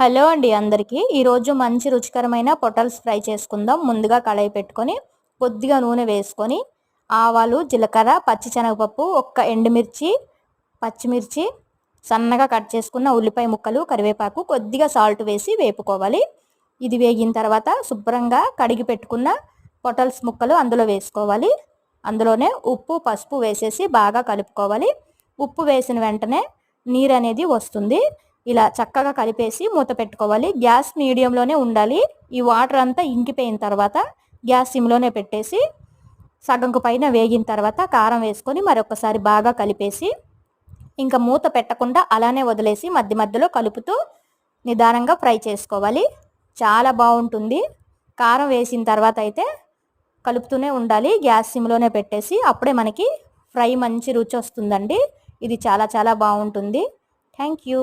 Hello అండి అందరికీ. ఈరోజు మంచి రుచికరమైన పొటల్స్ ఫ్రై చేసుకుందాం. ముందుగా కడాయి పెట్టుకొని కొద్దిగా నూనె వేసుకొని ఆవాలు, జీలకర్ర, పచ్చిశనగపప్పు, ఒక్క ఎండుమిర్చి, పచ్చిమిర్చి, సన్నగా కట్ చేసుకున్న ఉల్లిపాయ ముక్కలు, కరివేపాకు, కొద్దిగా సాల్ట్ వేసి వేపుకోవాలి. ఇది వేగిన తర్వాత శుభ్రంగా కడిగి పెట్టుకున్న పొటల్స్ ముక్కలు అందులో వేసుకోవాలి. అందులోనే ఉప్పు, పసుపు వేసేసి బాగా కలుపుకోవాలి. ఉప్పు వేసిన వెంటనే నీరు అనేది వస్తుంది. ఇలా చక్కగా కలిపేసి మూత పెట్టుకోవాలి. గ్యాస్ మీడియంలోనే ఉండాలి. ఈ వాటర్ అంతా ఇంకిపోయిన తర్వాత గ్యాస్ సిమ్లోనే పెట్టేసి సగంకు పైన వేగిన తర్వాత కారం వేసుకొని మరొకసారి బాగా కలిపేసి ఇంకా మూత పెట్టకుండా అలానే వదిలేసి మధ్య మధ్యలో కలుపుతూ నిదానంగా ఫ్రై చేసుకోవాలి. చాలా బాగుంటుంది. కారం వేసిన తర్వాత అయితే కలుపుతూనే ఉండాలి. గ్యాస్ సిమ్లోనే పెట్టేసి అప్పుడే మనకి ఫ్రై మంచి రుచి వస్తుందండి. ఇది చాలా చాలా బాగుంటుంది. Thank you.